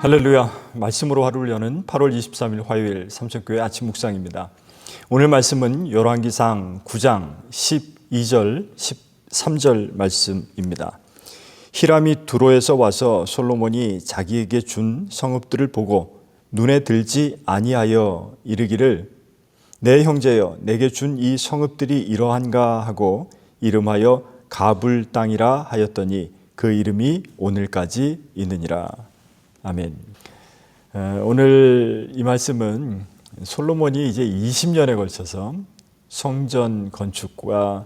할렐루야. 말씀으로 하루를 여는 8월 23일 화요일 삼천교회 아침 묵상입니다. 오늘 말씀은 열왕기상 9장 12절 13절 말씀입니다. 히람이 두로에서 와서 솔로몬이 자기에게 준 성읍들을 보고 눈에 들지 아니하여 이르기를 내 형제여 내게 준 이 성읍들이 이러한가 하고 이름하여 가불 땅이라 하였더니 그 이름이 오늘까지 있느니라. 아멘. 오늘 이 말씀은 솔로몬이 이제 20년에 걸쳐서 성전 건축과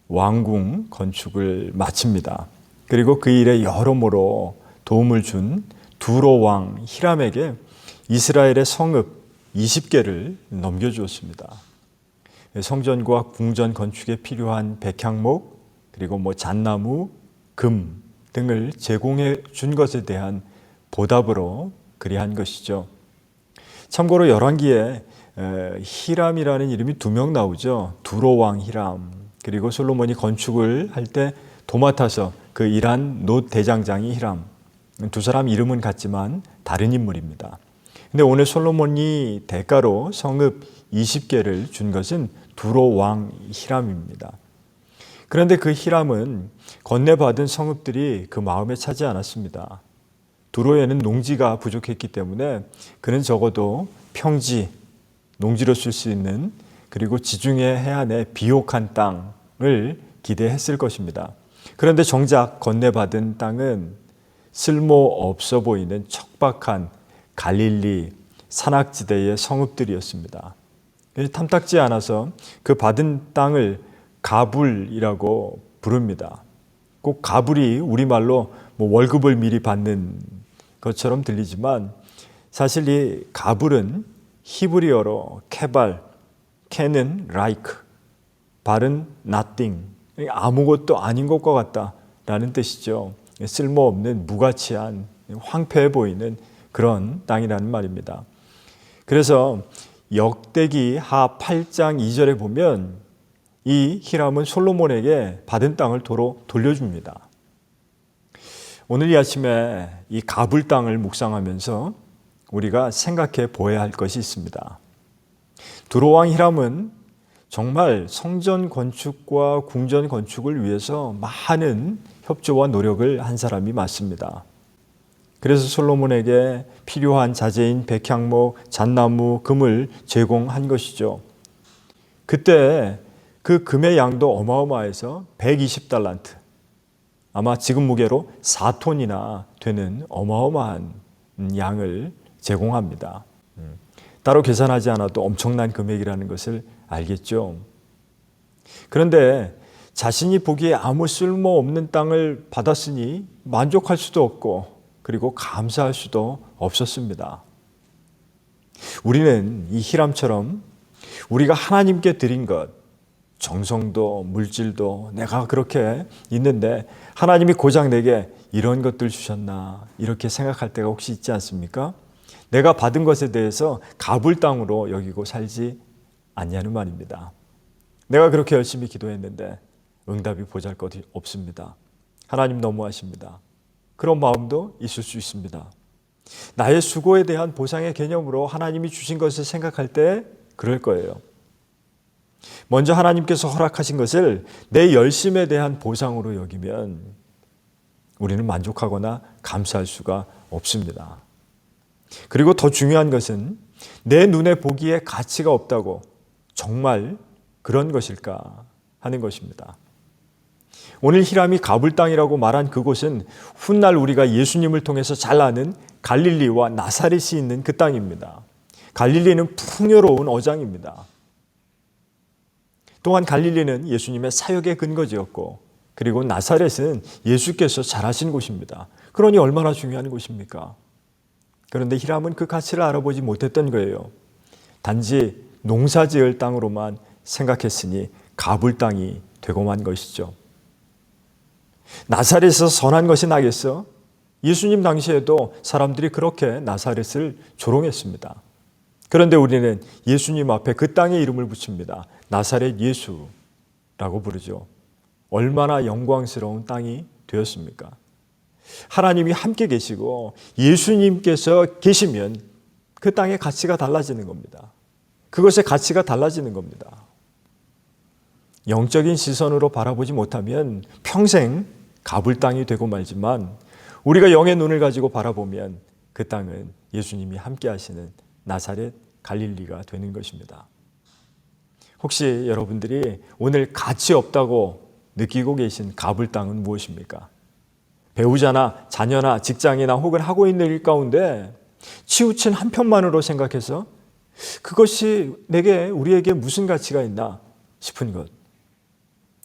왕궁 건축을 마칩니다. 그리고 그 일에 여러모로 도움을 준 두로 왕 히람에게 이스라엘의 성읍 20개를 넘겨주었습니다. 성전과 궁전 건축에 필요한 백향목 그리고 잣나무, 금 등을 제공해 준 것에 대한 보답으로 그리한 것이죠. 참고로 열왕기에 히람이라는 이름이 2명 나오죠. 두로 왕 히람 그리고 솔로몬이 건축을 할 때 도맡아서 그 일한 놋 대장장이 히람, 두 사람 이름은 같지만 다른 인물입니다. 근데 오늘 솔로몬이 대가로 성읍 20개를 준 것은 두로 왕 히람입니다. 그런데 그 히람은 건네받은 성읍들이 그 마음에 차지 않았습니다. 두로에는 농지가 부족했기 때문에 그는 적어도 평지, 농지로 쓸 수 있는 그리고 지중해 해안의 비옥한 땅을 기대했을 것입니다. 그런데 정작 건네받은 땅은 쓸모없어 보이는 척박한 갈릴리 산악지대의 성읍들이었습니다. 탐탁지 않아서 그 받은 땅을 가불이라고 부릅니다. 꼭 가불이 우리말로 월급을 미리 받는 것처럼 들리지만 사실 이 가불은 히브리어로 케발, 케는 라이크, 발은 nothing, 아무것도 아닌 것과 같다라는 뜻이죠. 쓸모없는 무가치한 황폐해 보이는 그런 땅이라는 말입니다. 그래서 역대기 하 8장 2절에 보면 이 히람은 솔로몬에게 받은 땅을 도로 돌려줍니다. 오늘 이 아침에 이 가불 땅을 묵상하면서 우리가 생각해 보아야 할 것이 있습니다. 두로 왕 히람은 정말 성전 건축과 궁전 건축을 위해서 많은 협조와 노력을 한 사람이 맞습니다. 그래서 솔로몬에게 필요한 자재인 백향목, 잣나무, 금을 제공한 것이죠. 그때 그 금의 양도 어마어마해서 120달란트, 아마 지금 무게로 4톤이나 되는 어마어마한 양을 제공합니다. 따로 계산하지 않아도 엄청난 금액이라는 것을 알겠죠. 그런데 자신이 보기에 아무 쓸모없는 땅을 받았으니 만족할 수도 없고 그리고 감사할 수도 없었습니다. 우리는 이 히람처럼 우리가 하나님께 드린 것, 정성도 물질도 내가 그렇게 있는데 하나님이 고작 내게 이런 것들 주셨나 이렇게 생각할 때가 혹시 있지 않습니까? 내가 받은 것에 대해서 가불 땅으로 여기고 살지 않냐는 말입니다. 내가 그렇게 열심히 기도했는데 응답이 보잘것이 없습니다. 하나님 너무하십니다. 그런 마음도 있을 수 있습니다. 나의 수고에 대한 보상의 개념으로 하나님이 주신 것을 생각할 때 그럴 거예요. 먼저 하나님께서 허락하신 것을 내 열심에 대한 보상으로 여기면 우리는 만족하거나 감사할 수가 없습니다. 그리고 더 중요한 것은 내 눈에 보기에 가치가 없다고 정말 그런 것일까 하는 것입니다. 오늘 히람이 가불 땅이라고 말한 그곳은 훗날 우리가 예수님을 통해서 잘 아는 갈릴리와 나사렛이 있는 그 땅입니다. 갈릴리는 풍요로운 어장입니다. 또한 갈릴리는 예수님의 사역의 근거지였고 그리고 나사렛은 예수께서 자라신 곳입니다. 그러니 얼마나 중요한 곳입니까? 그런데 히람은 그 가치를 알아보지 못했던 거예요. 단지 농사지을 땅으로만 생각했으니 가불 땅이 되고만 것이죠. 나사렛에서 선한 것이 나겠어? 예수님 당시에도 사람들이 그렇게 나사렛을 조롱했습니다. 그런데 우리는 예수님 앞에 그 땅의 이름을 붙입니다. 나사렛 예수라고 부르죠. 얼마나 영광스러운 땅이 되었습니까? 하나님이 함께 계시고 예수님께서 계시면 그 땅의 가치가 달라지는 겁니다. 그것의 가치가 달라지는 겁니다. 영적인 시선으로 바라보지 못하면 평생 가불 땅이 되고 말지만 우리가 영의 눈을 가지고 바라보면 그 땅은 예수님이 함께 하시는 나사렛 갈릴리가 되는 것입니다. 혹시 여러분들이 오늘 가치 없다고 느끼고 계신 가불 땅은 무엇입니까? 배우자나 자녀나 직장이나 혹은 하고 있는 일 가운데 치우친 한 편만으로 생각해서 그것이 우리에게 무슨 가치가 있나 싶은 것.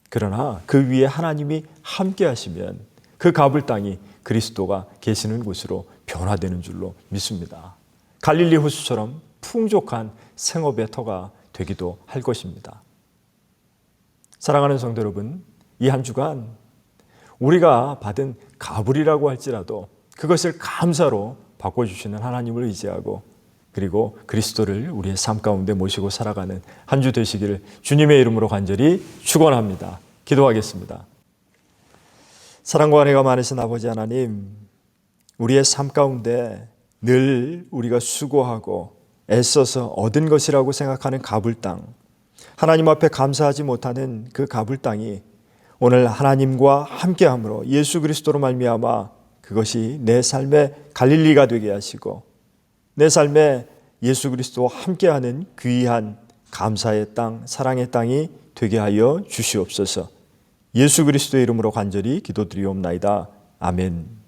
그러나 그 위에 하나님이 함께 하시면 그 가불 땅이 그리스도가 계시는 곳으로 변화되는 줄로 믿습니다. 갈릴리 호수처럼 풍족한 생업의 터가 되기도 할 것입니다. 사랑하는 성도 여러분, 이 한 주간 우리가 받은 가불이라고 할지라도 그것을 감사로 바꿔주시는 하나님을 의지하고 그리고 그리스도를 우리의 삶 가운데 모시고 살아가는 한 주 되시기를 주님의 이름으로 간절히 축원합니다. 기도하겠습니다. 사랑과 은혜가 많으신 아버지 하나님, 우리의 삶 가운데 늘 우리가 수고하고 애써서 얻은 것이라고 생각하는 가불 땅, 하나님 앞에 감사하지 못하는 그 가불 땅이 오늘 하나님과 함께함으로 예수 그리스도로 말미암아 그것이 내 삶의 갈릴리가 되게 하시고 내 삶에 예수 그리스도와 함께하는 귀한 감사의 땅, 사랑의 땅이 되게 하여 주시옵소서. 예수 그리스도의 이름으로 간절히 기도드리옵나이다. 아멘.